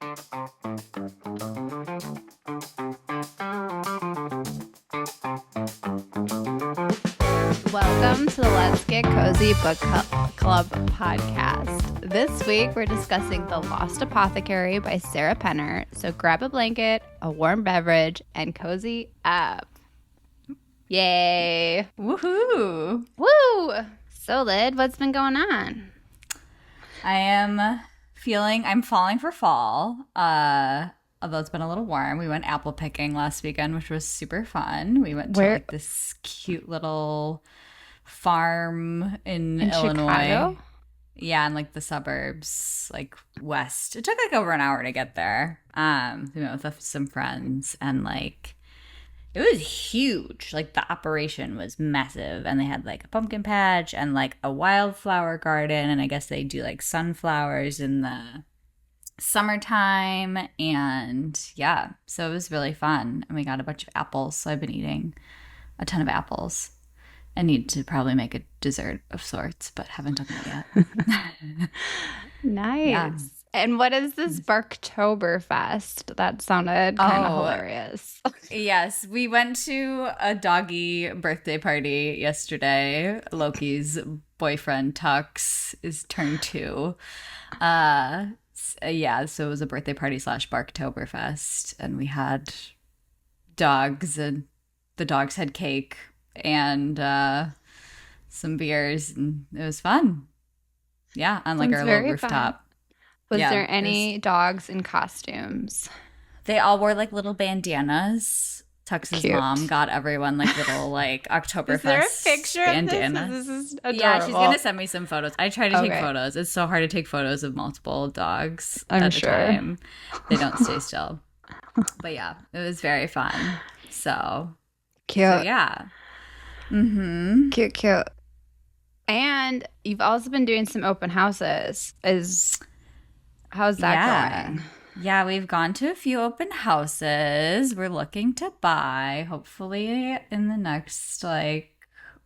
Welcome to the Let's Get Cozy Book Club podcast. This week we're discussing The Lost Apothecary by Sarah Penner. So grab a blanket, a warm beverage, and cozy up. Yay! Woohoo! Woo! So Lyd, what's been going on? I'm falling for fall. Although it's been a little warm. We went apple picking last weekend, which was super fun. We went to like this cute little farm in Illinois. Chicago? Yeah, in like the suburbs, like west. It took like over an hour to get there. We went with some friends, and like it was huge. Like the operation was massive, and they had like a pumpkin patch and like a wildflower garden, and I guess they do like sunflowers in the summertime. And yeah, so it was really fun, and we got a bunch of apples. So I've been eating a ton of apples. I need to probably make a dessert of sorts, but haven't done that yet. Nice. Yeah. And what is this Barktoberfest? That sounded kind of hilarious. Yes, we went to a doggy birthday party yesterday. Loki's boyfriend, Tux, is turned 2. Yeah, so it was a birthday party / Barktoberfest, and we had dogs, and the dogs had cake and some beers, and it was fun. Yeah, on like our little rooftop. Fun. Was there any dogs in costumes? They all wore like little bandanas. Tux's Cute. mom got everyone like little like Oktoberfest Is there a picture bandana. of this? This is adorable. Yeah, she's gonna send me some photos. I try to take Okay. photos. It's so hard to take photos of multiple dogs I'm at sure. a time. They don't stay still. But yeah, it was very fun. So Cute. yeah. Mm-hmm. Cute. And you've also been doing some open houses. How's that going? Yeah, we've gone to a few open houses. We're looking to buy, hopefully, in the next like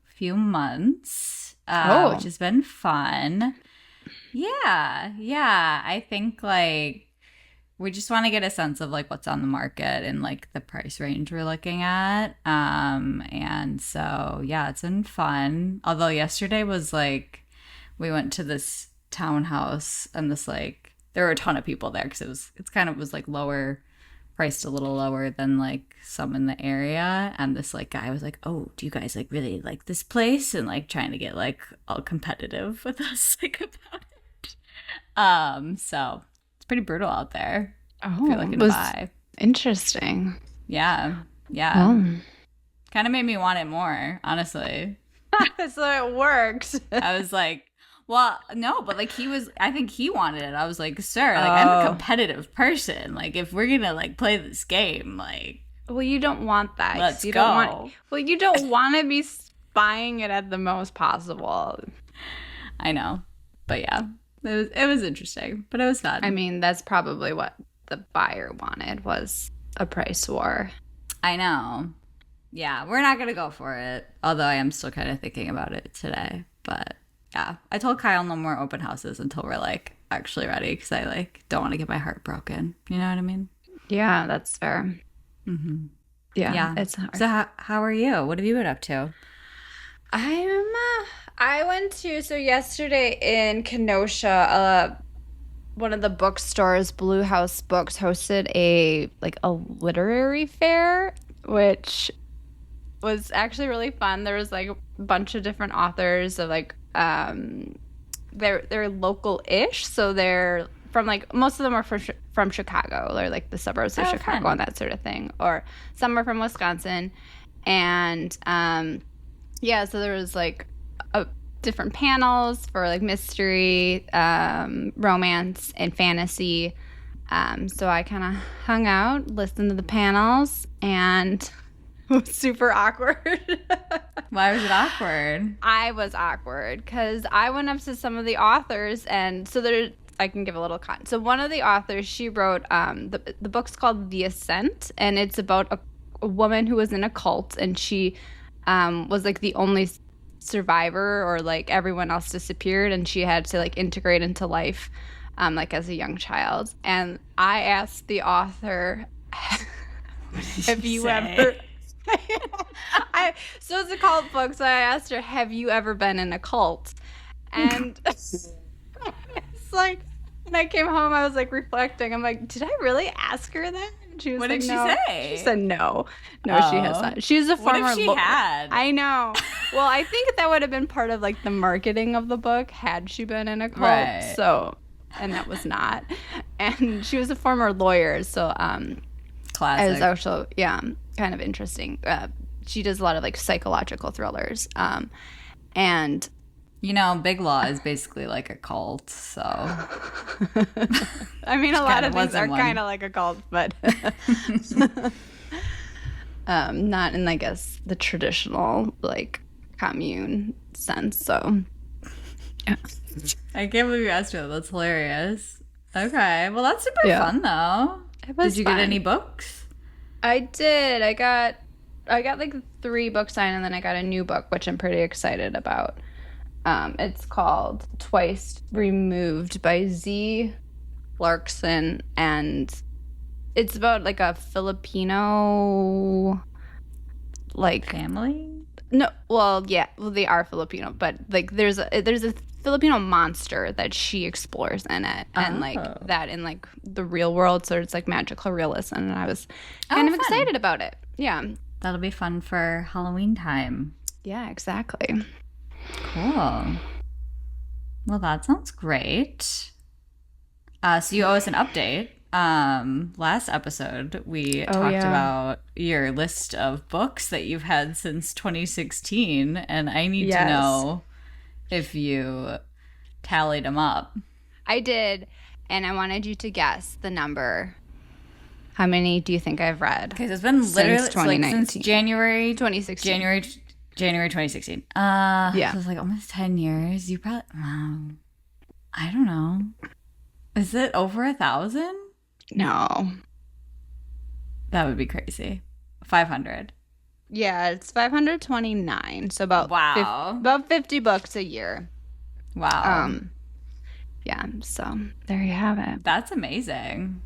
few months, which has been fun. Yeah. I think like we just want to get a sense of like what's on the market and like the price range we're looking at. And so yeah, it's been fun. Although yesterday was like we went to this townhouse, and this like there were a ton of people there because it's kind of was like lower priced, a little lower than like some in the area. And this like guy was like, "Oh, do you guys like really like this place?" And like trying to get like all competitive with us like about it. So it's pretty brutal out there. Oh, if you're looking to buy. Interesting. Yeah. Oh. Kind of made me want it more, honestly. So it worked. I was like, well, no, but like I think he wanted it. I was like, sir, like I'm a competitive person. Like if we're gonna like play this game, like Well, you don't want that. Let's you go. You don't want to be buying it at the most possible. I know. But yeah, it was interesting, but it was fun. I mean, that's probably what the buyer wanted, was a price war. I know. Yeah, we're not gonna go for it. Although I am still kind of thinking about it today. But yeah, I told Kyle no more open houses until we're like actually ready, because I like don't want to get my heart broken. You know what I mean? Yeah, that's fair. Mm-hmm. Yeah, it's hard. So how are you? What have you been up to? I went to, so yesterday in Kenosha, one of the bookstores, Blue House Books, hosted a literary fair, which was actually really fun. There was like a bunch of different authors of like they're local-ish, so they're from like, most of them are from Chicago, or like the suburbs of Chicago, fun. and that sort of thing, or some are from Wisconsin. And yeah, so there was like different panels for like mystery, romance, and fantasy. So I kind of hung out, listened to the panels, and it was super awkward. Why was it awkward? I was awkward because I went up to some of the authors, and so I can give a little context. So one of the authors, she wrote the book's called The Ascent, and it's about a woman who was in a cult, and she was like the only survivor, or like everyone else disappeared, and she had to like integrate into life like as a young child. And I asked the author, have you ever... So it's a cult book, so I asked her, have you ever been in a cult? And it's like, when I came home, I was like reflecting. I'm like, did I really ask her that? And she was what like, did no. She say? She said no. No, she has not. She's a former... What if she had? I know. Well, I think that would have been part of like the marketing of the book had she been in a cult. Right. So, and that was not. And she was a former lawyer, so classic. it was also kind of interesting. She does a lot of like psychological thrillers, and Big Law is basically like a cult, so I mean, a lot of things are kind of like a cult, but not in, I guess, the traditional like commune sense. So I can't believe you asked me that. That's hilarious. Okay, well, that's super fun though. Did you get any books? I did. I got like 3 books signed, and then I got a new book, which I'm pretty excited about. It's called Twice Removed by Z. Larkson, and it's about like a Filipino like family. No, well, yeah, well, they are Filipino, but like there's a Filipino monster that she explores in it, and like that in like the real world, so it's like magical realism, and I was kind of excited about it. Yeah, that'll be fun for Halloween time. Yeah, exactly. Cool. Well, that sounds great. So you owe us an update. Last episode, we talked about your list of books that you've had since 2016, and I need to know if you tallied them up. I did, and I wanted you to guess the number. How many do you think I've read? Okay, so it's been literally since January 2016. January 2016. So it's like almost 10 years. You probably, I don't know. Is it over 1,000? No. That would be crazy. 500. Yeah, it's 529. So about about 50 books a year. Wow. Yeah, so there you have it. That's amazing.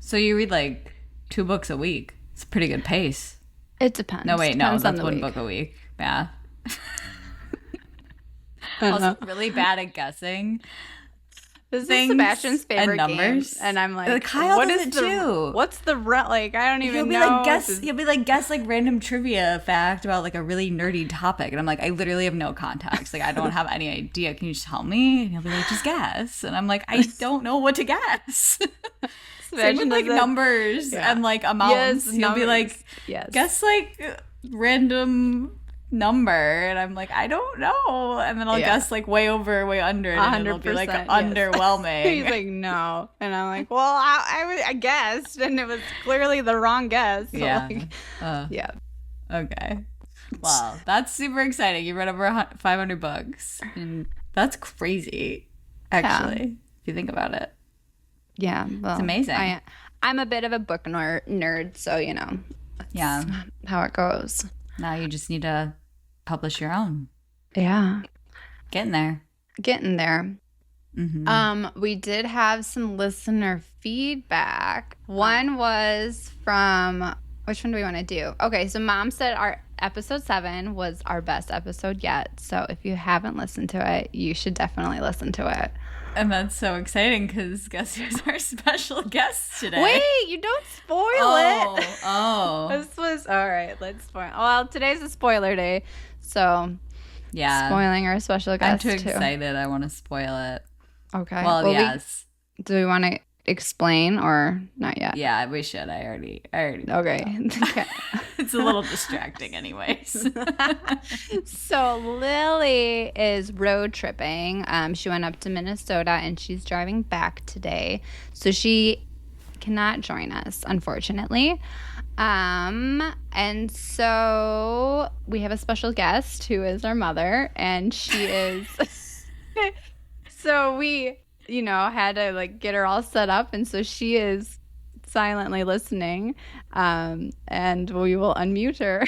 So you read like 2 books a week. It's a pretty good pace. It depends. No, wait, Depends no, that's 1 book a week. Math. Also really bad at guessing. This is Sebastian's favorite numbers. game, and I'm like, Kyle what does is it too? What's the like? I don't even know. You'll be like guess like random trivia fact about like a really nerdy topic, and I'm like, I literally have no context. Like I don't have any idea. Can you just tell me? And he'll be like, just guess, and I'm like, I don't know what to guess. Same with like numbers and like amounts. Yes, he'll be like, guess like random number, and I'm like, I don't know, and then I'll guess like way over, way under, and it'll be like underwhelming. He's like, no, and I'm like, well, I guessed, and it was clearly the wrong guess. So Okay. Wow, that's super exciting. You read over 500 books, and that's crazy, actually, if you think about it. Yeah, well, it's amazing. I'm a bit of a book nerd, so that's how it goes. Now you just need to publish your own. Yeah. Getting there. Mm-hmm. We did have some listener feedback. One was from, which one do we want to do? Okay, so Mom said our episode 7 was our best episode yet. So if you haven't listened to it, you should definitely listen to it. And that's so exciting because guess who's our special guest today? Wait, you don't spoil it. Oh. This was, all right, let's spoil. Well, today's a spoiler day, so spoiling our special guest I'm too excited. I want to spoil it. Okay. Well, yes. Do we want to explain or not yet? Yeah, we should. I already Okay. Okay. It's a little distracting anyways. So Lily is road tripping. She went up to Minnesota and she's driving back today. So she cannot join us, unfortunately. And so we have a special guest who is our mother, and she is so we had to like get her all set up, and so she is silently listening, and we will unmute her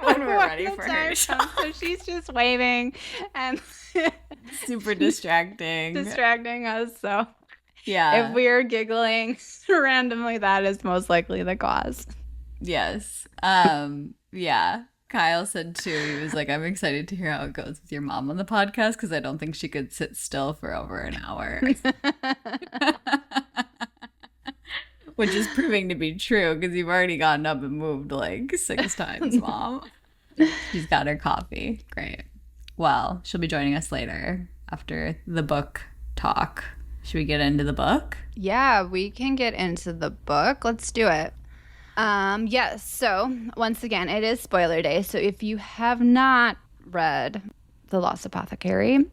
when we're ready for her. So she's just waving, and super distracting. us. So yeah, if we are giggling randomly, that is most likely the cause. Yes. Yeah. Kyle said too, he was like, I'm excited to hear how it goes with your mom on the podcast because I don't think she could sit still for over an hour. Which is proving to be true because you've already gotten up and moved like 6 times, Mom. She's got her coffee. Great. Well, she'll be joining us later after the book talk. Should we get into the book? Yeah, we can get into the book. Let's do it. Yes, so once again, it is spoiler day. So if you have not read The Lost Apothecary,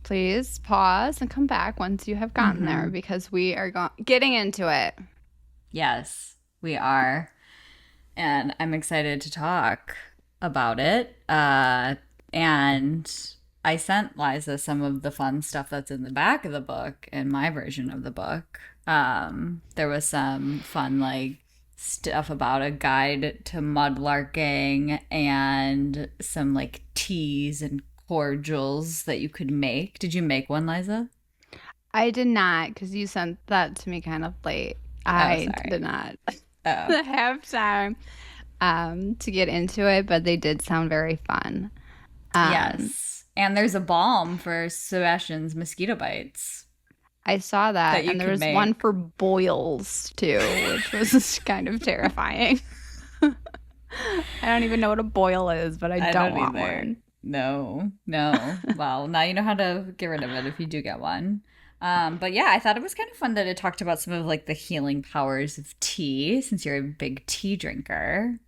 please pause and come back once you have gotten there because we are getting into it. Yes, we are. And I'm excited to talk about it. And I sent Liza some of the fun stuff that's in the back of the book in my version of the book. There was some fun, like, stuff about a guide to mudlarking and some, like, teas and cordials that you could make. Did you make one, Liza? I did not because you sent that to me kind of late. I did not have time to get into it, but they did sound very fun. Yes. And there's a balm for Sebastian's mosquito bites. I saw that and there was one for boils too, which was kind of terrifying. I don't even know what a boil is, but I don't want one. No. Well, now you know how to get rid of it if you do get one. But yeah, I thought it was kind of fun that it talked about some of like the healing powers of tea, since you're a big tea drinker.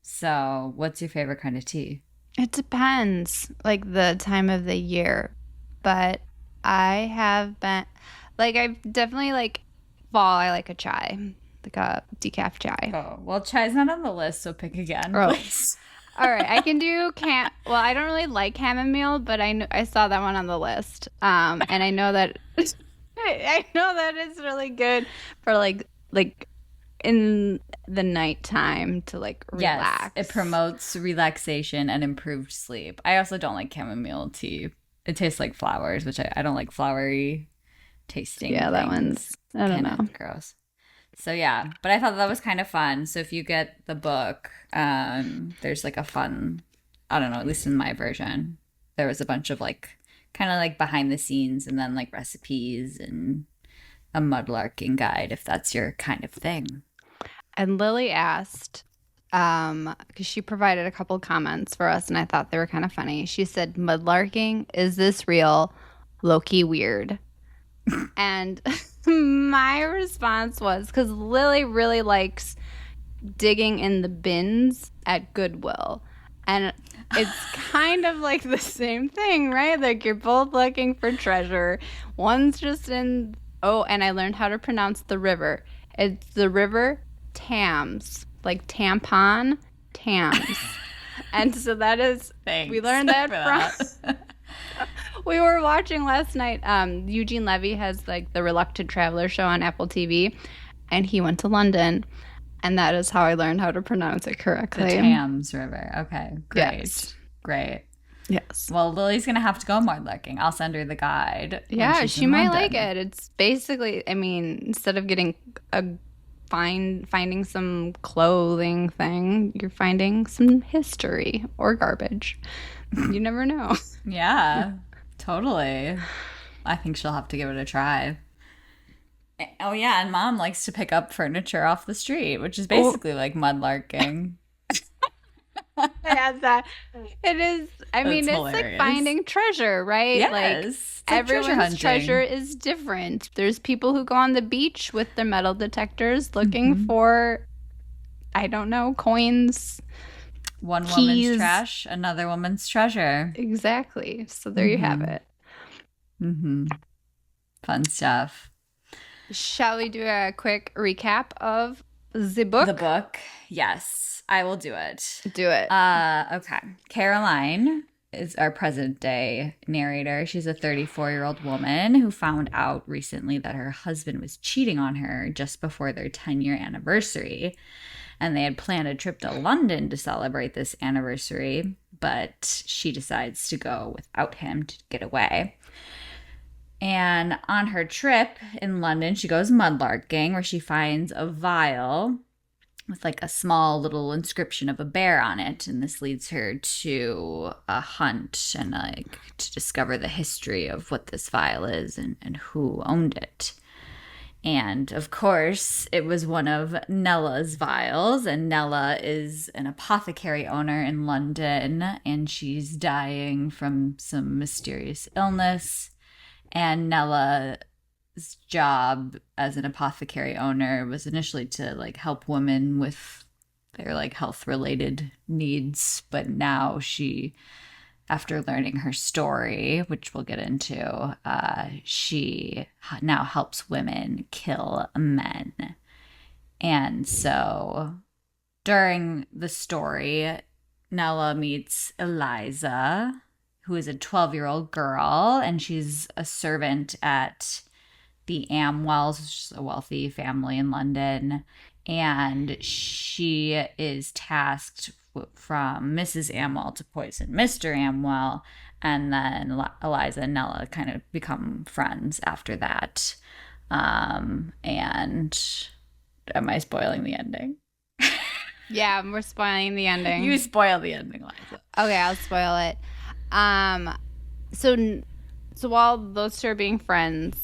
So what's your favorite kind of tea? It depends, like the time of the year, but I have been, like, I've definitely, like, fall, I like a chai, like a decaf chai. Oh, well, chai's not on the list, so pick again, please. All right, I can do well, I don't really like chamomile, but I saw that one on the list, and I know that it's really good for, like in the nighttime to, like, relax. Yes, it promotes relaxation and improved sleep. I also don't like chamomile tea. It tastes like flowers, which I don't like flowery tasting. Yeah, that one's, I don't know. Gross. So yeah, but I thought that was kind of fun. So if you get the book, there's like a fun, I don't know, at least in my version, there was a bunch of like, kind of like behind the scenes and then like recipes and a mudlarking guide if that's your kind of thing. And Lily asked, because she provided a couple comments for us and I thought they were kind of funny. She said, mudlarking, is this real? Low-key weird. And my response was, because Lily really likes digging in the bins at Goodwill. And it's kind of like the same thing, right? Like you're both looking for treasure. One's just in, and I learned how to pronounce the river. It's the river Thames, like tampon, Thames. And so that is, we learned that from, we were watching last night, Eugene Levy has like the Reluctant Traveler show on Apple TV, and he went to London, and that is how I learned how to pronounce it correctly. The Thames River. Okay, great. Yes. Great. Yes. Well, Lily's going to have to go mudlarking. I'll send her the guide. Yeah, she might like it. It's basically, I mean, instead of getting finding some clothing thing, you're finding some history or garbage. You never know. Yeah, totally. I think she'll have to give it a try. Oh yeah, and Mom likes to pick up furniture off the street, which is basically like mudlarking. Yeah, that it is. I mean, it's like finding treasure, right? Yes, like everyone's treasure is different. There's people who go on the beach with their metal detectors looking for, I don't know, coins. One woman's trash, another woman's treasure. Exactly. So there you have it. Fun stuff. Shall we do a quick recap of the book? The book, yes. I will do it. Do it. Okay. Caroline is our present day narrator. She's a 34-year-old woman who found out recently that her husband was cheating on her just before their 10-year anniversary. And they had planned a trip to London to celebrate this anniversary, but she decides to go without him to get away. And on her trip in London, she goes mudlarking, where she finds a vial with like a small little inscription of a bear on it. And this leads her to a hunt and like to discover the history of what this vial is and who owned it. And of course, it was one of Nella's vials, and Nella is an apothecary owner in London, and she's dying from some mysterious illness. And Nella's job as an apothecary owner was initially to like help women with their like health related needs, but now she, after learning her story, which we'll get into, she now helps women kill men. And so during the story, Nella meets Eliza, who is a 12-year-old girl, and she's a servant at the Amwells, which is a wealthy family in London. And she is tasked from Mrs. Amwell to poison Mr. Amwell, and then Eliza and Nella kind of become friends after that. And am I spoiling the ending? Yeah, we're spoiling the ending. You spoil the ending, Liza. Okay, I'll spoil it. So while those two are being friends,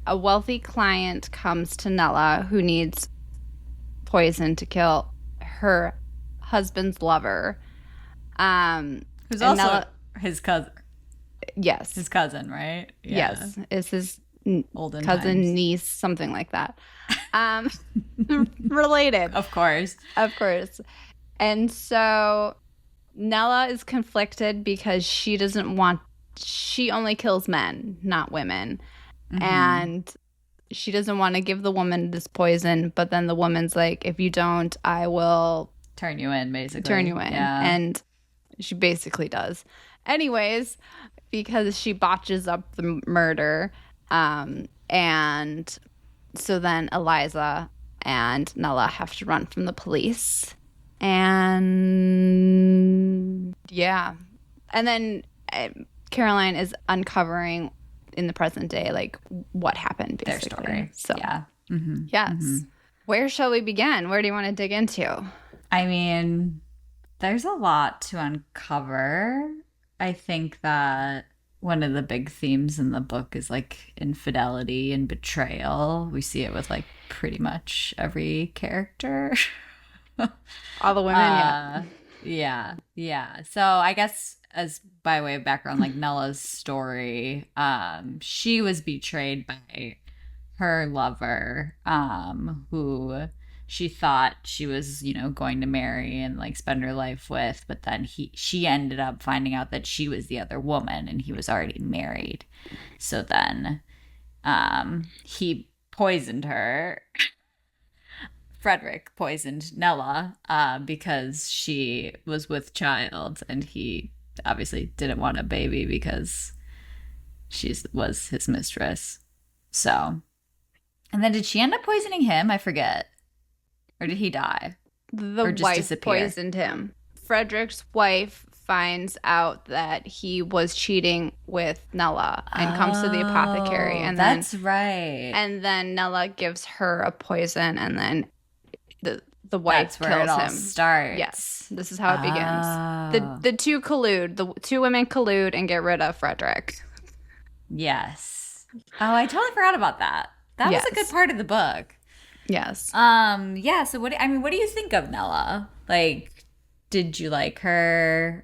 a wealthy client comes to Nella who needs poison to kill her husband's lover, who's also Nella, his cousin. Yes, his cousin, right? Yeah. Yes, it's his olden cousin, times. Niece, something like that. Related, of course. And so Nella is conflicted because she only kills men, not women, and she doesn't want to give the woman this poison, but then the woman's like, if you don't, I will turn you in, basically. Yeah. And she basically does. Anyways, because she botches up the murder. And so then Eliza and Nella have to run from the police. And yeah. And then Caroline is uncovering in the present day, like, what happened, basically. Their story. So, yeah. Yes. Where shall we begin? Where do you want to dig into? I mean, there's a lot to uncover. I think that one of the big themes in the book is like infidelity and betrayal. We see it with like pretty much every character. All the women, yeah. So I guess as by way of background, like Nella's story, she was betrayed by her lover, who she thought she was, going to marry and like spend her life with, but then she ended up finding out that she was the other woman and he was already married. So then he poisoned her. Frederick poisoned Nella because she was with child, and he obviously didn't want a baby because she was his mistress. So, and then did she end up poisoning him? I forget. Or did he die? The wife poisoned him. Frederick's wife finds out that he was cheating with Nella and comes to the apothecary. And that's right. And then Nella gives her a poison, and then the wife kills him. That's where it all starts. Yes, this is how it begins. The two collude. The two women collude and get rid of Frederick. Yes. Oh, I totally forgot about that. That was a good part of the book. Yes. Yeah. So what do you think of Nella? Like, did you like her?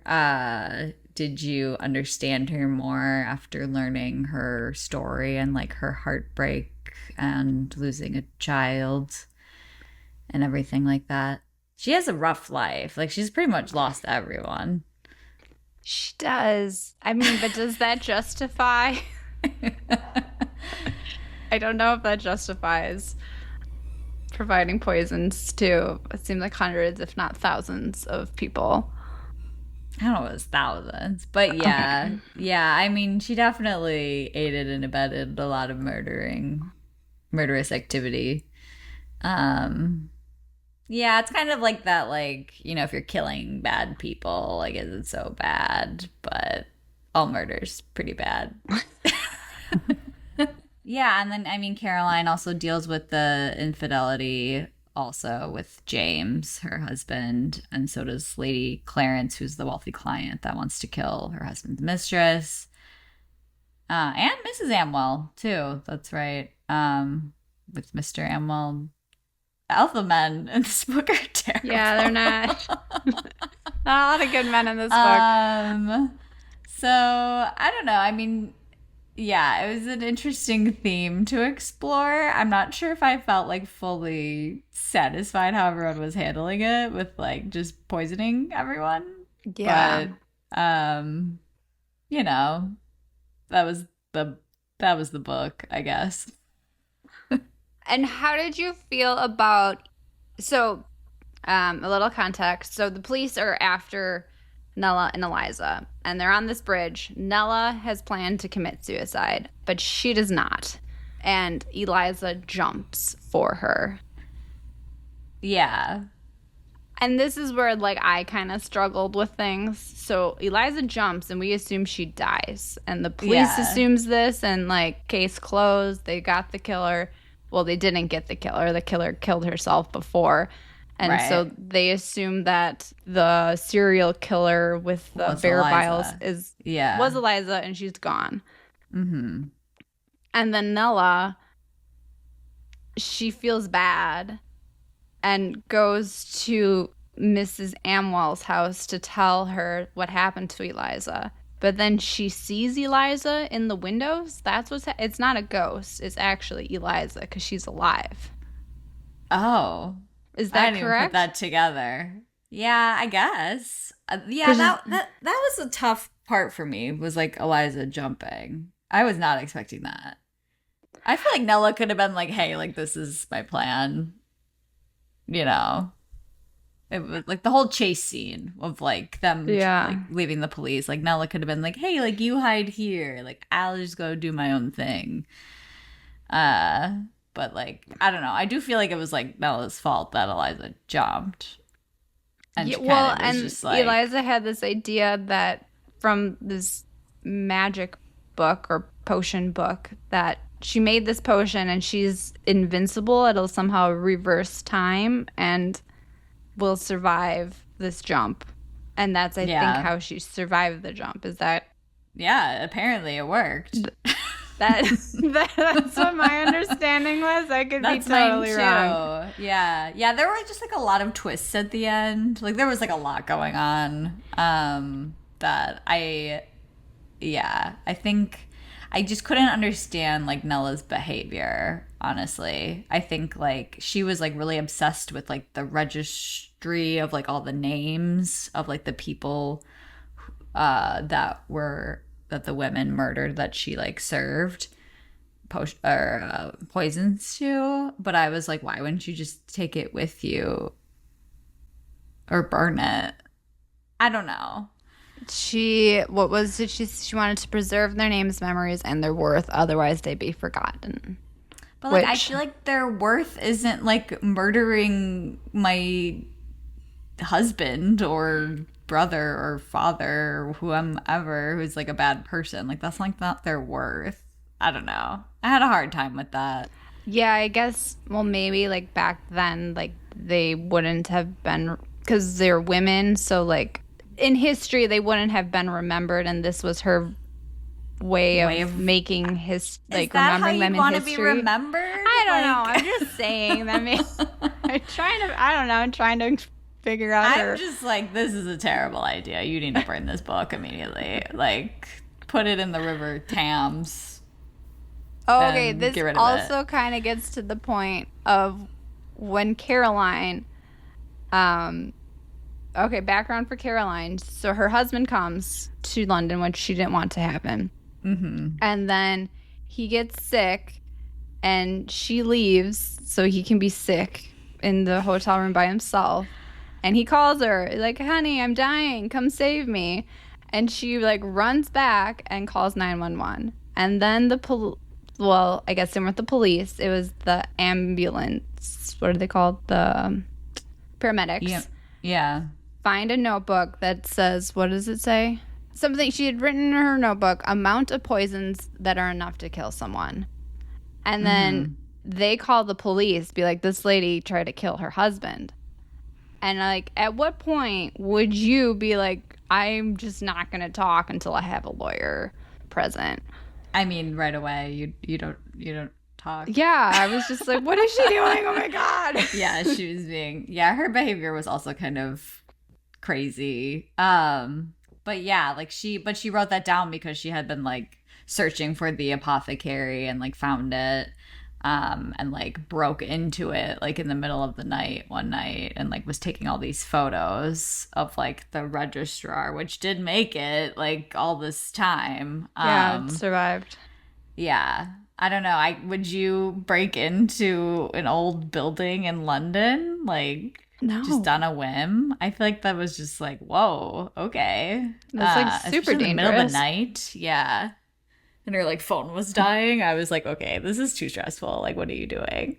Did you understand her more after learning her story and like her heartbreak and losing a child and everything like that? She has a rough life. Like, she's pretty much lost everyone. She does. I mean, but does that justify? I don't know if that justifies providing poisons to, it seems like hundreds, if not thousands of people. I don't know, it was thousands. But yeah. Okay. Yeah, I mean, she definitely aided and abetted a lot of murderous activity. Yeah, it's kind of like that, like, if you're killing bad people, like, is it so bad? But all murder's pretty bad. Yeah, and then, I mean, Caroline also deals with the infidelity also with James, her husband, and so does Lady Clarence, who's the wealthy client that wants to kill her husband's mistress. And Mrs. Amwell, too. That's right. With Mr. Amwell. Alpha men in this book are terrible. Yeah, they're not. Not a lot of good men in this book. So, I don't know. I mean, yeah, it was an interesting theme to explore. I'm not sure if I felt like fully satisfied how everyone was handling it with like just poisoning everyone. Yeah. But that was the book, I guess. And how did you feel about a little context. So the police are after Nella and Eliza, and they're on this bridge. Nella has planned to commit suicide, but she does not. And Eliza jumps for her. Yeah. And this is where, like, I kind of struggled with things. So Eliza jumps, and we assume she dies. And the police assumes this, and, like, case closed. They got the killer. Well, they didn't get the killer. The killer killed herself before. And so they assume that the serial killer with the bear vials was Eliza, and she's gone. Mm-hmm. And then Nella, she feels bad and goes to Mrs. Amwell's house to tell her what happened to Eliza. But then she sees Eliza in the windows. That's what's it's not a ghost. It's actually Eliza because she's alive. Oh. Is that correct? I didn't even put that together. Yeah, I guess. That was a tough part for me, was like Eliza jumping. I was not expecting that. I feel like Nella could have been like, hey, like, this is my plan. You know? It was like the whole chase scene of like them like, leaving the police. Like Nella could have been like, hey, like, you hide here. Like, I'll just go do my own thing. But, like, I don't know. I do feel like it was, like, Nella's fault that Eliza jumped. And just like... Eliza had this idea that from this magic book or potion book that she made this potion and she's invincible. It'll somehow reverse time and will survive this jump. And that's, I think, how she survived the jump. Is that... Yeah, apparently it worked. That's what my understanding was. I could be totally wrong. Yeah. There were just like a lot of twists at the end. Like there was like a lot going on. That I think I just couldn't understand like Nella's behavior. Honestly, I think like she was like really obsessed with like the registry of like all the names of like the people that the women murdered that she like served poisons to. But I was like, why wouldn't you just take it with you or burn it? I don't know. She wanted to preserve their names, memories, and their worth, otherwise they'd be forgotten. But like I feel like their worth isn't like murdering my husband or brother or father or whoever who's like a bad person. Like that's like not their worth. I don't know. I had a hard time with that. Yeah, I guess, well, maybe like back then, like they wouldn't have been, because they're women, so like in history they wouldn't have been remembered, and this was her way of making his like remembering them in history. Is that how you want to be remembered? I don't know. I'm just saying that. I'm trying to figure out. I'm just like, this is a terrible idea. You need to burn this book immediately. Like, put it in the river Thames. Oh, okay, this also kind of gets to the point of when Caroline. Okay, background for Caroline. So her husband comes to London, which she didn't want to happen. Mm-hmm. And then he gets sick, and she leaves so he can be sick in the hotel room by himself. And he calls her like, honey, I'm dying. Come save me. And she like runs back and calls 911. And then well, I guess they weren't the police. It was the ambulance. What are they called? The paramedics. Yeah. Find a notebook that says, what does it say? Something she had written in her notebook, amount of poisons that are enough to kill someone. And then they call the police, be like, this lady tried to kill her husband. And like, at what point would you be like, I'm just not going to talk until I have a lawyer present? I mean, right away, you don't talk. Yeah, I was just like, what is she doing? Oh my God. Yeah, she was her behavior was also kind of crazy. But yeah, like she wrote that down because she had been like searching for the apothecary and like found it. And like broke into it like in the middle of the night one night and like was taking all these photos of like the registrar, which did make it like all this time. Yeah, it survived. Yeah. I don't know. Would you break into an old building in London? Like, no. Just on a whim? I feel like that was just like, whoa, okay. That's like super dangerous. In the middle of the night. Yeah. And her like phone was dying. I was like, okay, this is too stressful. Like, what are you doing?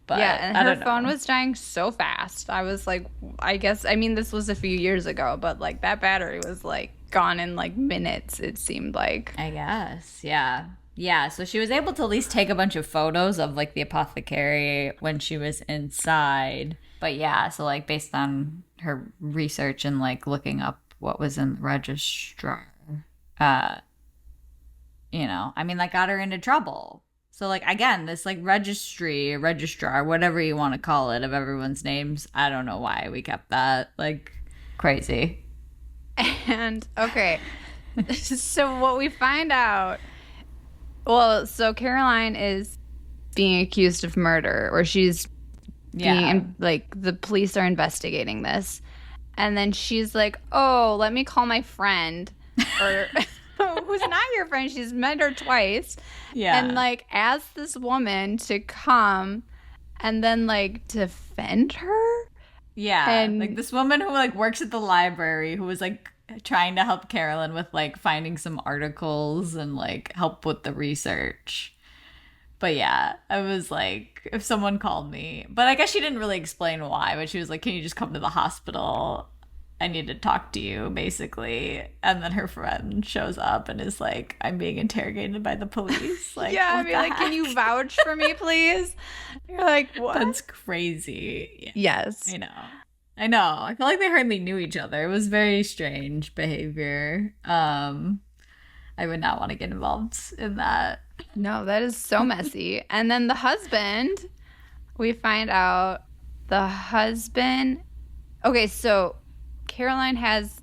But yeah, and her phone was dying so fast. I was like, I mean, this was a few years ago, but like that battery was like gone in like minutes, it seemed like. I guess, yeah. Yeah, so she was able to at least take a bunch of photos of like the apothecary when she was inside. But yeah, so like based on her research and like looking up what was in the registrar, you know, I mean, that got her into trouble. So, like, again, this, like, registrar, whatever you want to call it, of everyone's names, I don't know why we kept that, like, crazy. And, okay, so what we find out, well, so Caroline is being accused of murder, or she's being, like, the police are investigating this. And then she's like, oh, let me call my friend, or... who's not your friend. She's met her twice. Yeah. And, like, asked this woman to come and then, like, defend her. Yeah. And like, this woman who, like, works at the library who was, like, trying to help Carolyn with, like, finding some articles and, like, help with the research. But, yeah, I was, like, if someone called me. But I guess she didn't really explain why. But she was like, can you just come to the hospital? I need to talk to you, basically. And then her friend shows up and is like, I'm being interrogated by the police. Like, yeah, I mean, like, can you vouch for me, please? You're like, what? That's crazy. Yes. I know. I feel like they hardly knew each other. It was very strange behavior. I would not want to get involved in that. No, that is so messy. And then the husband, we find out the husband. Okay, so Caroline has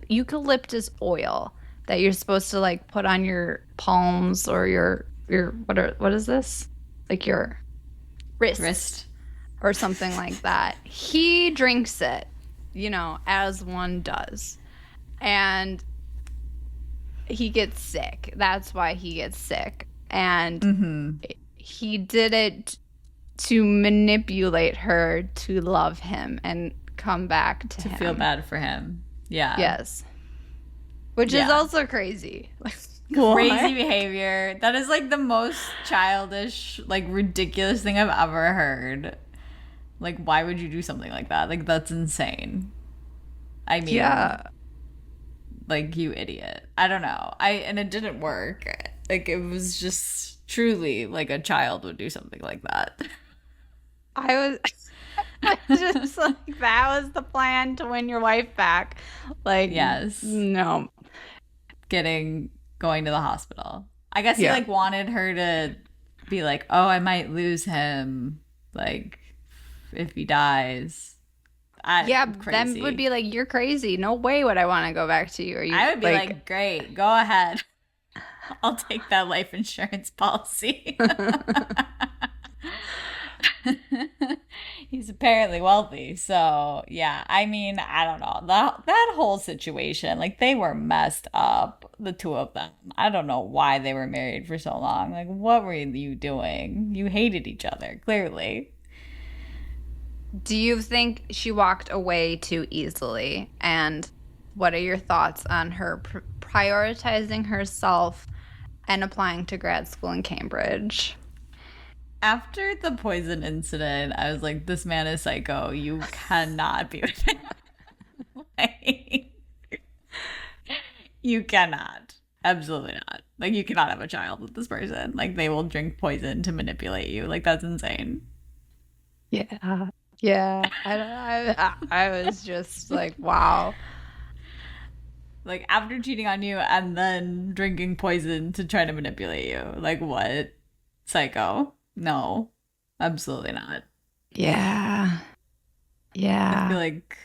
eucalyptus oil that you're supposed to like put on your palms or your what is this? Like your wrist or something like that. He drinks it, you know, as one does. And he gets sick. That's why he gets sick. And he did it to manipulate her to love him and come back to him. Feel bad for him. Yeah. Yes. Which is also crazy. Crazy behavior. That is like the most childish, like ridiculous thing I've ever heard. Like, why would you do something like that? Like, that's insane. I mean, like, you idiot. I don't know. And it didn't work. Like, it was just truly like a child would do something like that. I was just like, that was the plan to win your wife back. Like, yes. No. Going to the hospital. I guess he like wanted her to be like, oh, I might lose him, like, if he dies. Then would be like, you're crazy. No way would I want to go back to you. I would be like, great, go ahead. I'll take that life insurance policy. He's apparently wealthy, so yeah. I mean, I don't know, that whole situation, like, they were messed up, the two of them. I don't know why they were married for so long. Like, what were you doing? You hated each other, clearly. Do you think she walked away too easily? And what are your thoughts on her prioritizing herself and applying to grad school in Cambridge? After the poison incident, I was like, this man is psycho. You cannot be with him. Like, you cannot. Absolutely not. Like, you cannot have a child with this person. Like, they will drink poison to manipulate you. Like, that's insane. Yeah. Yeah. I was just like, wow. Like, after cheating on you and then drinking poison to try to manipulate you. Like, what? Psycho. No. Absolutely not. Yeah. Yeah. I feel like,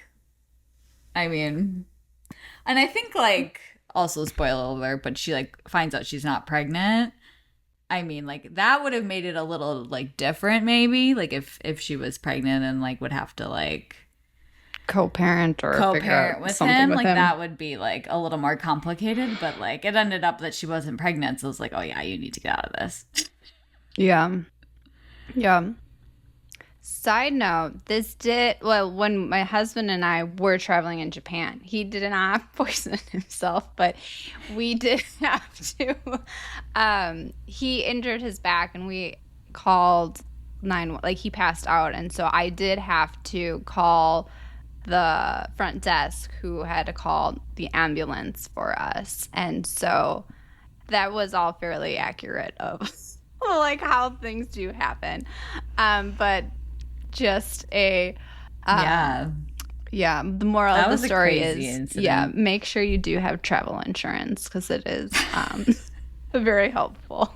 I mean, and I think, like, also spoiler alert, but she, like, finds out she's not pregnant. I mean, like, that would have made it a little, like, different, maybe. Like, if she was pregnant and, like, would have to, like, co-parent or co-parent with him, like, that would be, like, a little more complicated. But, like, it ended up that she wasn't pregnant, so it's like, oh, yeah, you need to get out of this. Yeah. Yeah. Side note, when my husband and I were traveling in Japan, he did not poison himself, but we did have to. He injured his back and we called 911, like he passed out. And so I did have to call the front desk who had to call the ambulance for us. And so that was all fairly accurate of like how things do happen. But just the moral of the story is make sure you do have travel insurance because it is very helpful.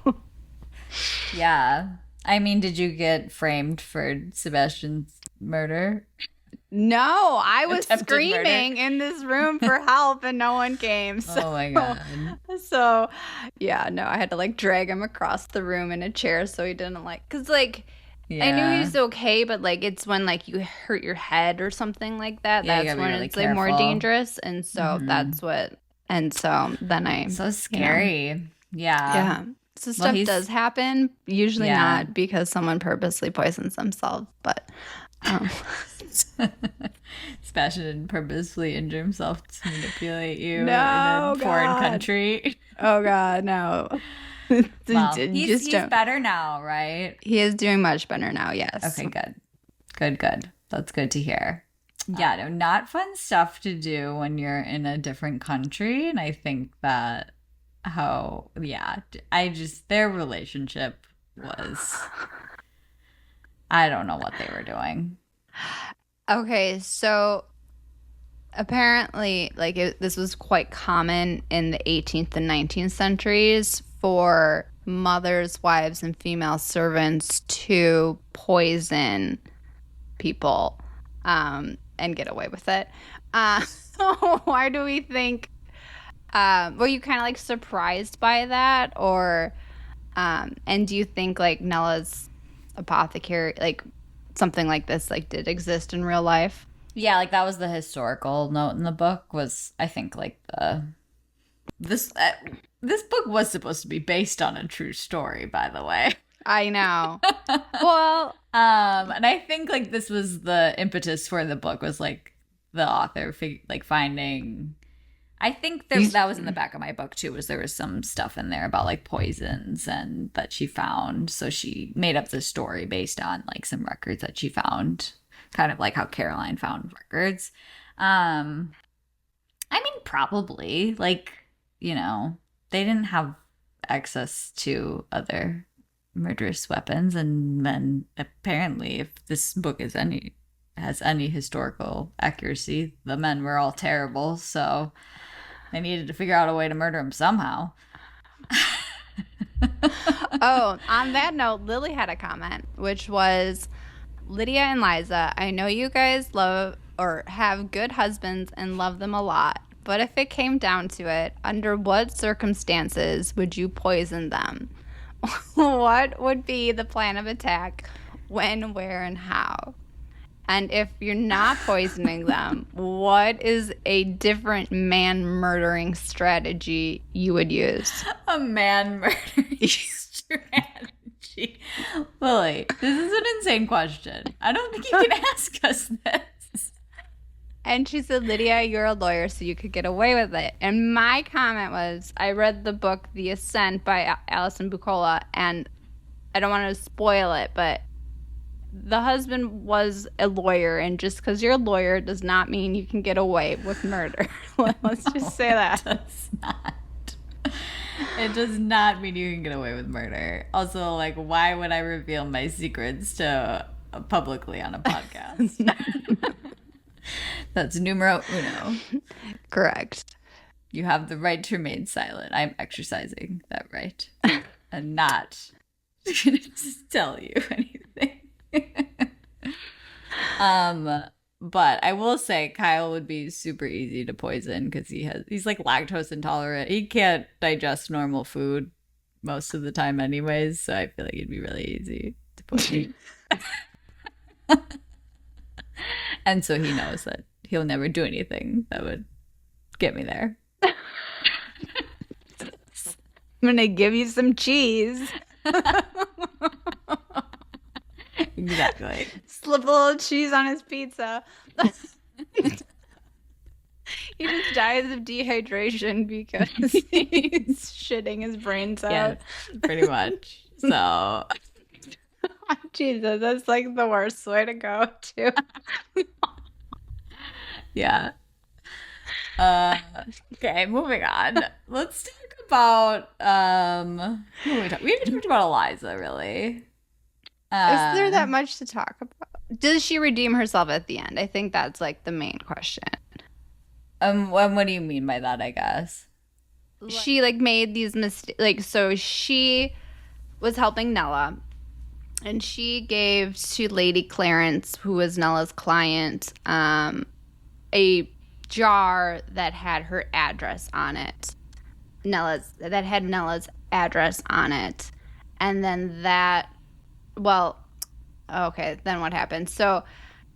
Yeah, I mean, did you get framed for Sebastian's murder? No, I was screaming in this room for help and no one came. So, oh my god. So yeah, no, I had to like drag him across the room in a chair so he didn't because like I knew he was okay, but like it's when like you hurt your head or something like that. Yeah, that's when it's like more dangerous, and so that's what. And so then so scary. Yeah. So stuff does happen. Usually not because someone purposely poisons themselves, but. Sebastian didn't purposely injure himself to manipulate you in a foreign country. Oh God, no. Well, he's better now, right? He is doing much better now, yes. Okay, good. That's good to heir. Yeah, no, not fun stuff to do when you're in a different country. And I think that their relationship was, I don't know what they were doing. Okay, so apparently, like, this was quite common in the 18th and 19th centuries for mothers, wives, and female servants to poison people and get away with it. So why do we think were you kind of like surprised by that, or and do you think like Nella's apothecary, like something like this, like did exist in real life? Yeah, like that was the historical note in the book. Was I think like this book was supposed to be based on a true story, by the way. I know. Well, and I think like this was the impetus for the book, was like the author finding. I think that was in the back of my book too. Was there was some stuff in there about like poisons and that she found, so she made up this story based on like some records that she found, kind of like how Caroline found records. I mean, probably like, you know, they didn't have access to other murderous weapons, and then apparently, if this book has any historical accuracy, the men were all terrible, so they needed to figure out a way to murder him somehow. Oh, on that note, Lily had a comment, which was, Lydia and Liza, I know you guys love or have good husbands and love them a lot, but if it came down to it, under what circumstances would you poison them? What would be the plan of attack? When, where, and how? And if you're not poisoning them, what is a different man-murdering strategy you would use? A man-murdering strategy. Lily, this is an insane question. I don't think you can ask us this. And she said, Lydia, you're a lawyer, so you could get away with it. And my comment was, I read the book The Ascent by Alison Bucola, and I don't want to spoil it, but the husband was a lawyer, and just because you're a lawyer does not mean you can get away with murder. Let's just say that. It does not. It does not mean you can get away with murder. Also, like, why would I reveal my secrets to publicly on a podcast? That's numero uno. Correct. You have the right to remain silent. I'm exercising that right. And not going to tell you anything. But I will say Kyle would be super easy to poison because he's like lactose intolerant. He can't digest normal food most of the time anyways, so I feel like it'd be really easy to poison. And so he knows that he'll never do anything that would get me there. I'm gonna give you some cheese. Exactly. Slip a little cheese on his pizza. He just dies of dehydration because he's shitting his brains out. Yeah, pretty much. So, Jesus, that's like the worst way to go, too. Yeah. Okay, moving on. Let's talk about who we haven't talked about Eliza, really. Is there that much to talk about? Does she redeem herself at the end? I think that's like the main question. What do you mean by that, I guess? She like made these mistakes. Like, so she was helping Nella, and she gave to Lady Clarence, who was Nella's client, a jar that had her address on it. Nella's address on it. And then then what happened? So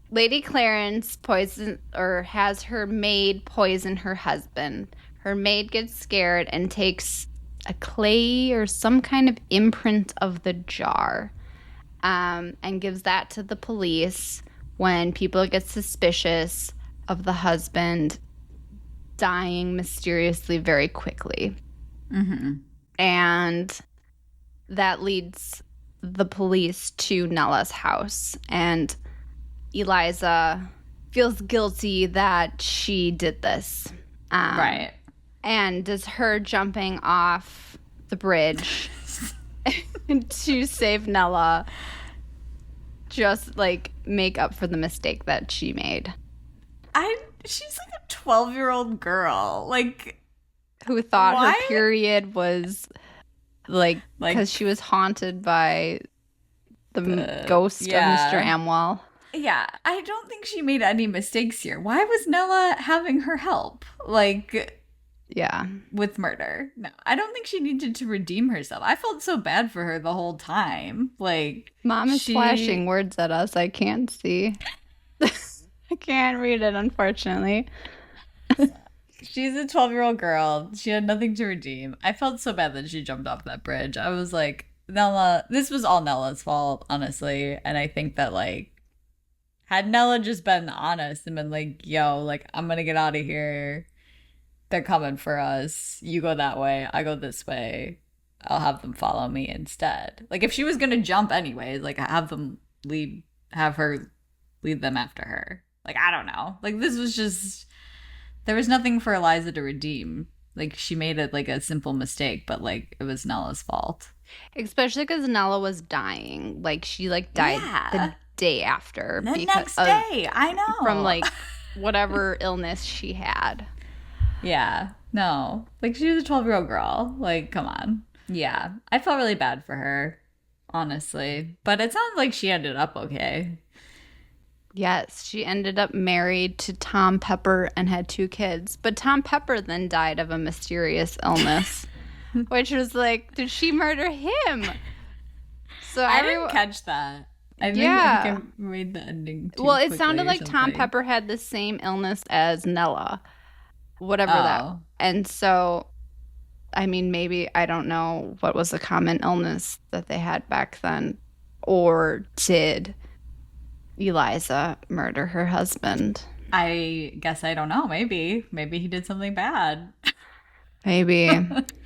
Lady Clarence has her maid poison her husband. Her maid gets scared and takes a clay or some kind of imprint of the jar, and gives that to the police when people get suspicious of the husband dying mysteriously very quickly. Mm-hmm. And that leads the police to Nella's house, and Eliza feels guilty that she did this. Right. And does her jumping off the bridge to save Nella just like make up for the mistake that she made? She's like a 12-year-old girl, like, who thought her period was like because she was haunted by the ghost of Mr. Amwell. Yeah, I don't think she made any mistakes here. Why was Nella having her help? Like, yeah, with murder? No, I don't think she needed to redeem herself. I felt so bad for her the whole time. Like, Mom is flashing words at us. I can't see. I can't read it, unfortunately. She's a 12-year-old girl. She had nothing to redeem. I felt so bad that she jumped off that bridge. I was like, Nella, this was all Nella's fault, honestly. And I think that, like, had Nella just been honest and been like, yo, like, I'm gonna get out of here. They're coming for us. You go that way. I go this way. I'll have them follow me instead. Like, if she was gonna jump anyways, like, have her lead them after her. Like, I don't know. Like, this was just... There was nothing for Eliza to redeem. Like, she made it, like, a simple mistake, but, like, it was Nella's fault. Especially because Nella was dying. Like, she, like, died the day after. The next day. I know. From, like, whatever illness she had. Yeah. No. Like, she was a 12-year-old girl. Like, come on. Yeah. I felt really bad for her, honestly. But it sounds like she ended up okay. Yes, she ended up married to Tom Pepper and had 2 kids. But Tom Pepper then died of a mysterious illness, which was like, did she murder him? So I didn't catch that. I think I read the ending too. Well, it sounded like Tom Pepper had the same illness as Nella, whatever that. And so, I mean, maybe, I don't know what was a common illness that they had back then. or did Eliza murder her husband? I guess I don't know. Maybe he did something bad. Maybe.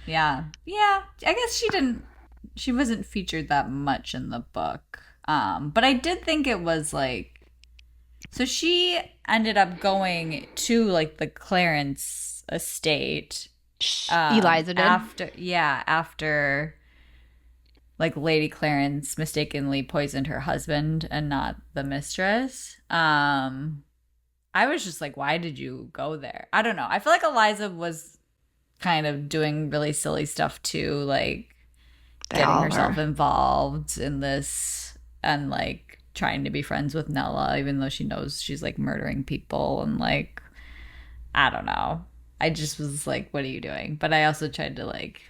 Yeah. I guess she wasn't featured that much in the book. But I did think it was like, so she ended up going to like the Clarence estate. Eliza did? After like Lady Clarence mistakenly poisoned her husband and not the mistress. I was just like, why did you go there? I don't know. I feel like Eliza was kind of doing really silly stuff too, like getting herself involved in this and like trying to be friends with Nella, even though she knows she's like murdering people. And like, I don't know. I just was like, what are you doing? But I also tried to like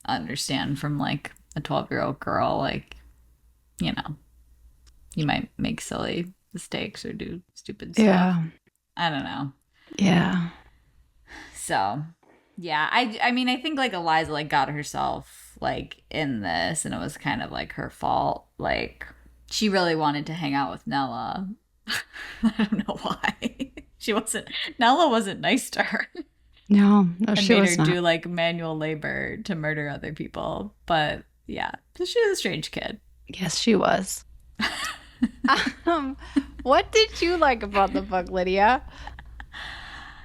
understand from like a 12-year-old girl, like, you know, you might make silly mistakes or do stupid stuff. Yeah. I don't know. Yeah. So, yeah, I mean, I think like Eliza like got herself like in this, and it was kind of like her fault. Like, she really wanted to hang out with Nella. I don't know why. Nella wasn't nice to her. No, and she was made her not. do like manual labor to murder other people. But yeah, so she was a strange kid. Yes, she was. What did you like about the book, Lydia?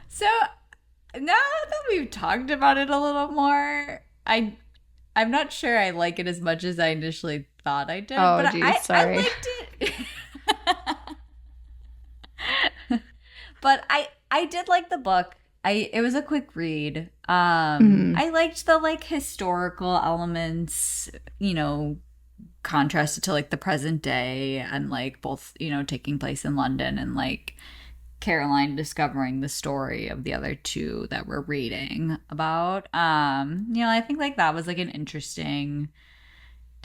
So now that we've talked about it a little more, I'm not sure I like it as much as I initially thought I did. Oh, but geez, sorry. I liked it. But I did like the book. It was a quick read. I liked the like historical elements, you know, contrasted to like the present day, and like both, you know, taking place in London, and like Caroline discovering the story of the other two that we're reading about. You know, I think like that was like an interesting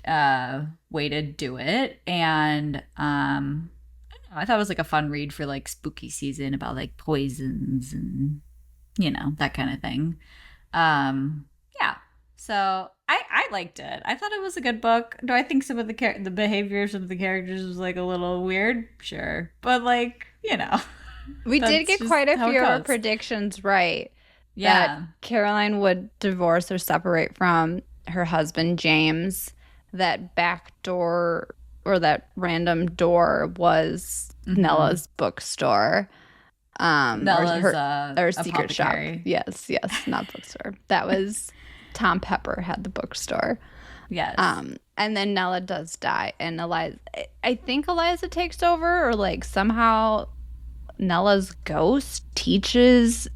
way to do it. And I don't know, I thought it was like a fun read for like spooky season about like poisons and, you know, that kind of thing. Yeah. So I liked it. I thought it was a good book. Do I think some of the behaviors of the characters was like a little weird? Sure. But like, you know. We did get quite a few of our predictions right. Yeah. That Caroline would divorce or separate from her husband, James. That back door or that random door was Nella's bookstore. Nella's or secret apothecary. shop. Yes, not bookstore. That was Tom Pepper had the bookstore. Yes. And then Nella does die, and I think Eliza takes over, or like somehow Nella's ghost teaches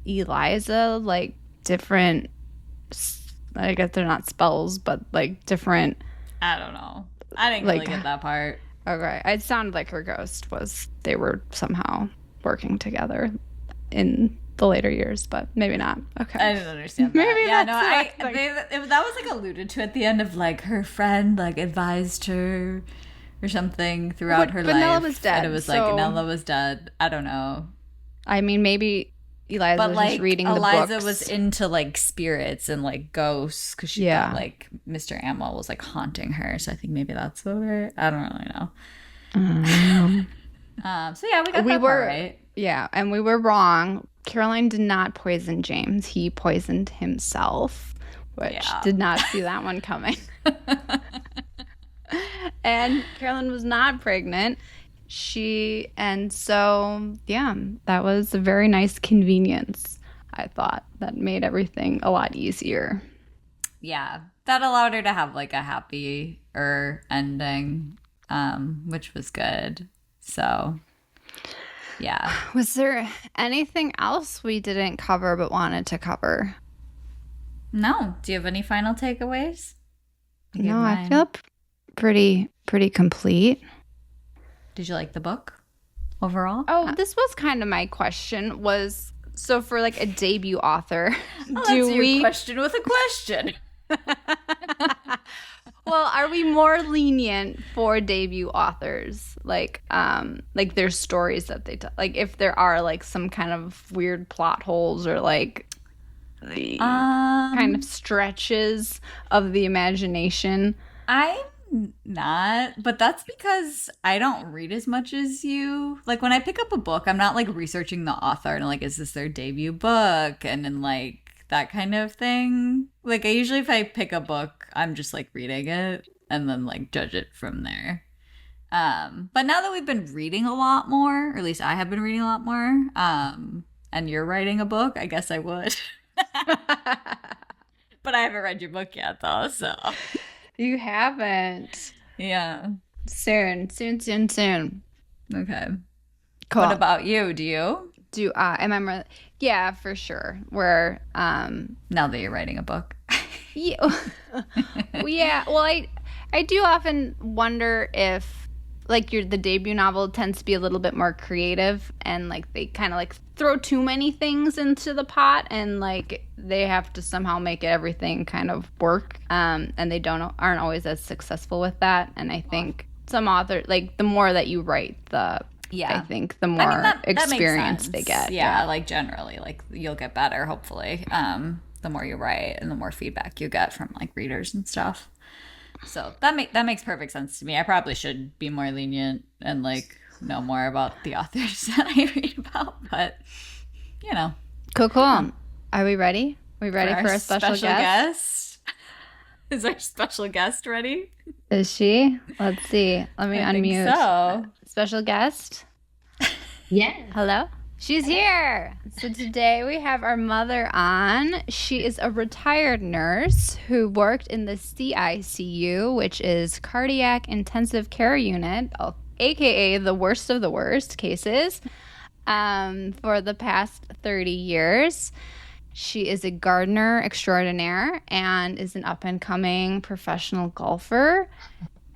Eliza like different, I guess they're not spells, but like different. I don't know. I didn't really get that part. Okay. It sounded like her ghost they were somehow working together in the later years, but maybe not. Okay. I didn't understand that. Maybe that was like alluded to at the end of like her friend like advised her or something throughout her life. But Nella was dead. And it was like Nella was dead. I don't know. I mean, maybe Eliza was just reading the books. Eliza was into like spirits and like ghosts because she thought like Mr. Amwell was like haunting her. So I think maybe that's over. I don't really know. So yeah, we got that part right. Yeah, and we were wrong. Caroline did not poison James. He poisoned himself, which did not see that one coming. And Caroline was not pregnant. So that was a very nice convenience, I thought, that made everything a lot easier. Yeah, that allowed her to have like a happier ending, which was good. So, yeah. Was there anything else we didn't cover but wanted to cover? No. Do you have any final takeaways? No, I feel pretty complete. Did you like the book overall? Oh, this was kind of my question. So for like a debut author, your question with a question. Well, are we more lenient for debut authors? Like their stories that they tell? Like if there are like some kind of weird plot holes or like the kind of stretches of the imagination? I'm not, but that's because I don't read as much as you. Like when I pick up a book, I'm not like researching the author and like, is this their debut book? And then like that kind of thing. Like I usually, if I pick a book, I'm just like reading it and then like judge it from there. But now that we've been reading a lot more, or at least I have been reading a lot more, and you're writing a book, I guess I would. But I haven't read your book yet though, so. You haven't. Yeah. Soon. Okay. Cool. What about you? Do you? Am I more? Yeah, for sure. We're Now that you're writing a book. Yeah. Yeah. Well, I do often wonder if like the debut novel tends to be a little bit more creative and like they kind of like throw too many things into the pot and like they have to somehow make everything kind of work. And they aren't always as successful with that. And I think some author, like the more that you write, I think the more experience they get. Yeah, like generally, like you'll get better, hopefully, the more you write and the more feedback you get from like readers and stuff. So that makes perfect sense to me. I probably should be more lenient and like know more about the authors that I read about, but you know. Cool. Are we ready? Are we ready for a special guest? Is our special guest ready? Is she? Let's see. Let me unmute. So. Special guest? Yeah. Hello? She's here. So today we have our mother on. She is a retired nurse who worked in the CICU, which is Cardiac Intensive Care Unit, aka the worst of the worst cases, for the past 30 years. She is a gardener extraordinaire and is an up-and-coming professional golfer.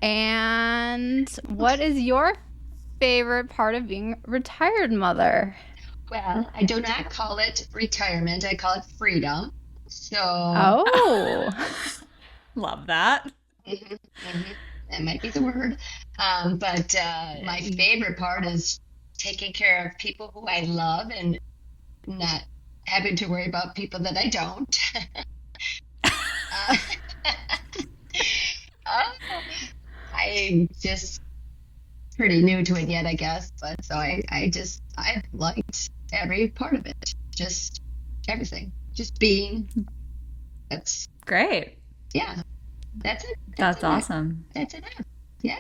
And what is your favorite part of being a retired mother? Well, I do not call it retirement. I call it freedom. So. Oh. Love that. That might be the word. But my favorite part is taking care of people who I love and not having to worry about people that I don't. I'm just pretty new to it yet, I guess. But so I've liked every part of it. Just everything. Just being. That's great. Yeah. That's it. That's awesome. That's enough. Yeah.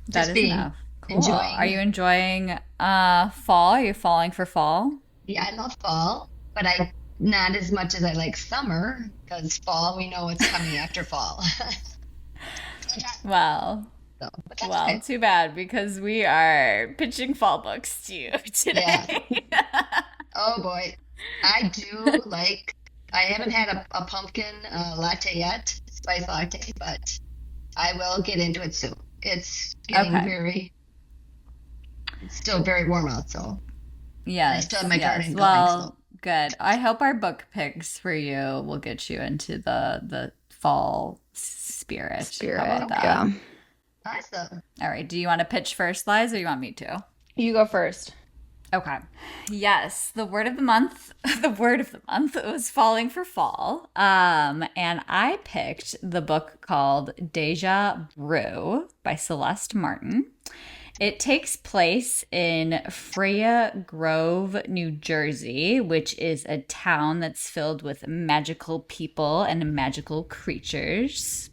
That is enough. Cool. Enjoying. Are you enjoying fall? Are you falling for fall? Yeah, I love fall, but not as much as I like summer, because fall, we know what's coming after fall. Well, too bad, because we are pitching fall books to you today. Yeah. Oh boy, I do I haven't had a pumpkin latte yet, spice latte, but I will get into it soon. It's getting it's still very warm out, so yeah, I still have my garden going. Well, good. I hope our book picks for you will get you into the fall spirit. How about that? Yeah. Awesome. All right. Do you want to pitch first, Liz, or you want me to? You go first. Okay. Yes, the word of the month. The word of the month was falling for fall. And I picked the book called Deja Brew by Celeste Martin. It takes place in Freya Grove, New Jersey, which is a town that's filled with magical people and magical creatures.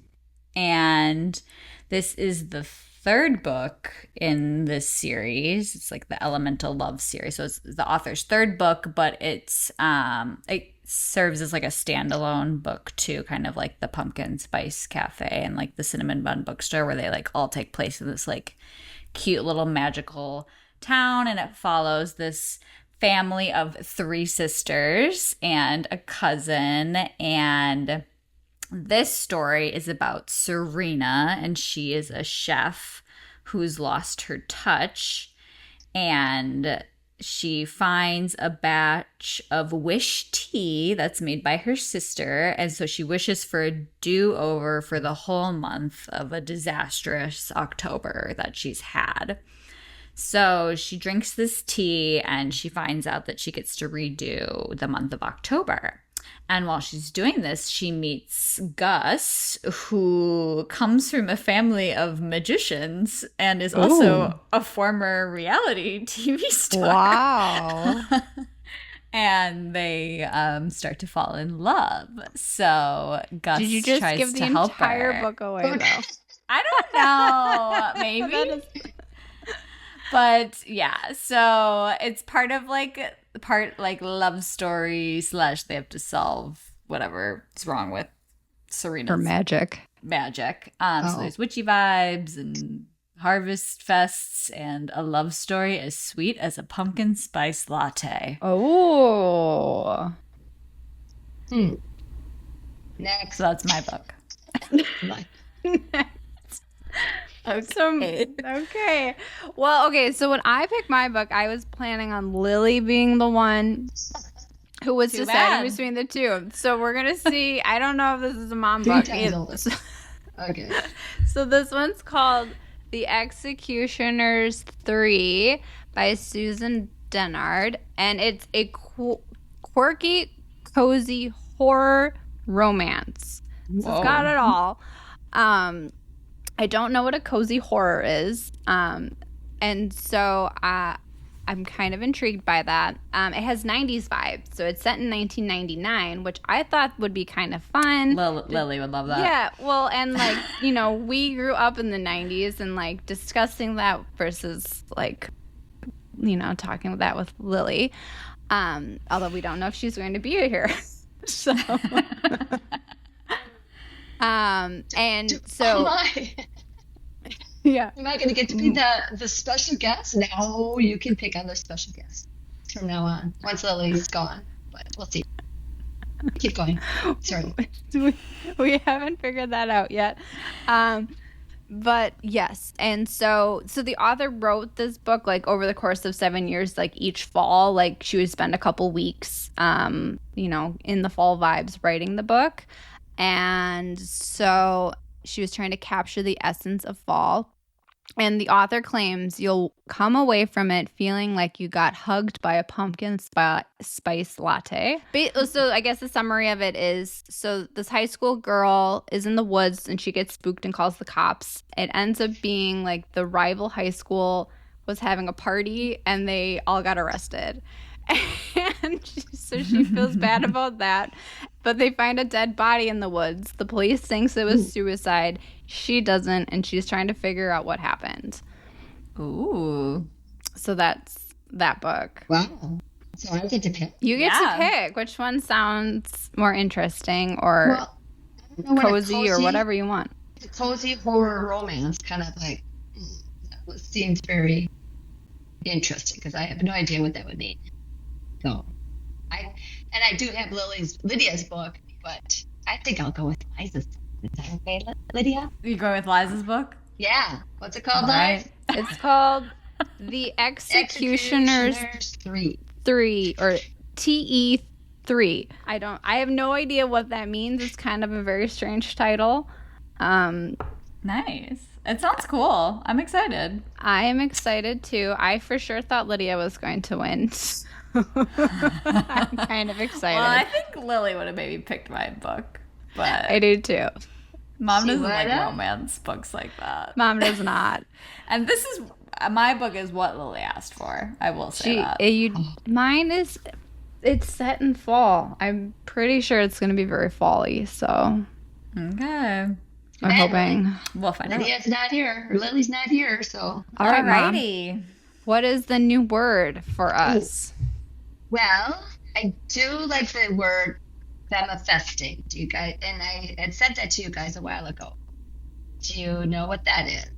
And this is the third book in this series. It's like the Elemental Love series. So it's the author's third book, but it serves as like a standalone book too, kind of like the Pumpkin Spice Cafe and like the Cinnamon Bun Bookstore, where they like all take place in this like cute little magical town. And it follows this family of 3 sisters and a cousin. And this story is about Serena, and she is a chef who's lost her touch, and she finds a batch of wish tea that's made by her sister, and so she wishes for a do-over for the whole month of a disastrous October that she's had. So she drinks this tea, and she finds out that she gets to redo the month of October. And while she's doing this, she meets Gus, who comes from a family of magicians and is also a former reality TV star. Wow. And they start to fall in love. So Gus Did you just tries give to the help entire her. book away, though? I don't know. Maybe. But yeah, so it's part love story / they have to solve whatever's wrong with Serena's Or magic. So there's witchy vibes and harvest fests and a love story as sweet as a pumpkin spice latte. Oh. Next. So that's my book. Okay. Well, okay. So when I picked my book, I was planning on Lily being the one who was deciding between the two. So we're gonna see. I don't know if this is a mom book. Okay. So this one's called The Executioners 3 by Susan Dennard, and it's a quirky, cozy horror romance. So it's got it all. I don't know what a cozy horror is, and so I'm kind of intrigued by that. It has 90s vibes, so it's set in 1999, which I thought would be kind of fun. Lily would love that. Yeah, well, and like, we grew up in the 90s, and like discussing that versus like, talking that with Lily. Although we don't know if she's going to be here. So, and so. Oh my. Yeah. Am I going to get to be the special guest? No, you can pick on the special guest from now on, once Lily's gone. But we'll see. Keep going. Sorry. We haven't figured that out yet. But yes. And so the author wrote this book like over the course of 7 years, like each fall, like she would spend a couple weeks, in the fall vibes writing the book. And so she was trying to capture the essence of fall. And the author claims you'll come away from it feeling like you got hugged by a pumpkin spice latte. So I guess the summary of it is, so this high school girl is in the woods and she gets spooked and calls the cops. It ends up being like the rival high school was having a party and they all got arrested. And so she feels bad about that. But they find a dead body in the woods. The police thinks it was suicide. She doesn't, and she's trying to figure out what happened. Ooh. So that's that book. Wow. So I get to pick? You get to pick which one sounds more interesting or cozy or whatever you want. A cozy horror romance kind of like seems very interesting because I have no idea what that would mean. So I do have Lydia's book, but I think I'll go with Liza's. Is that okay, Lydia? You going with Liza's book? Yeah. What's it called, Right. It's called The Executioners 3 or TE3. I have no idea what that means. It's kind of a very strange title. Nice. It sounds cool. I'm excited. I am excited too. I for sure thought Lydia was going to win. I'm kind of excited. Well, I think Lily would have maybe picked my book, but I do too. Mom doesn't like romance books like that. Mom does not. And this is my book is what Lily asked for. I will say that. Mine is. It's set in fall. I'm pretty sure it's going to be very fall-y. So. Okay. I'm hoping we'll find out. Lydia's not here. Or Lily's not here. So. All right, Alrighty. Mom. What is the new word for us? Well, I do like the word femifesting. Do you guys? And I had said that to you guys a while ago. Do you know what that is?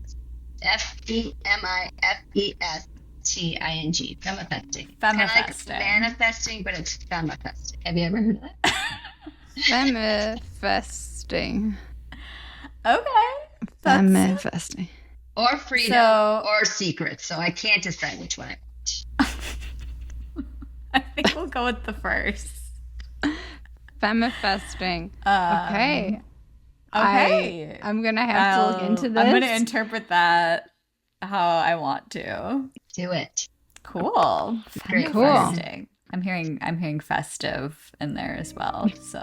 Femifesting. Femifesting. Kind of like manifesting, but it's femifesting. Have you ever heard of that? Femifesting. Okay. Femifesting. Or freedom or secret. So I can't decide which one I want. I think we'll go with the first. Femifesting. Okay. I'm going to have to look into this. I'm going to interpret that how I want to. Do it. Cool. Great. Cool. I'm hearing festive in there as well. So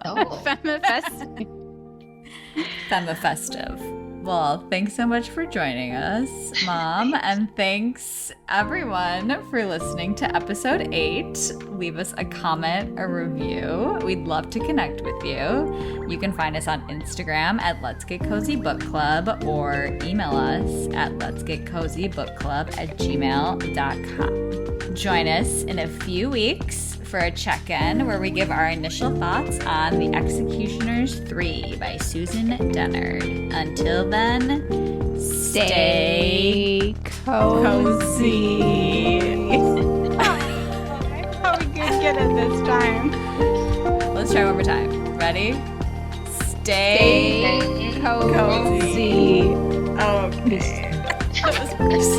Femifestive. Well, thanks so much for joining us, Mom, and thanks everyone for listening to episode 8. Leave us a comment, a review. We'd love to connect with you. You can find us on Instagram at letsgetcozybookclub or email us at letsgetcozybookclub@gmail.com. Join us in a few weeks for a check-in where we give our initial thoughts on The Executioner's 3 by Susan Dennard. Until then, stay cozy. How we could get it this time. Let's try one more time. Ready? Stay cozy. Okay. That was worse.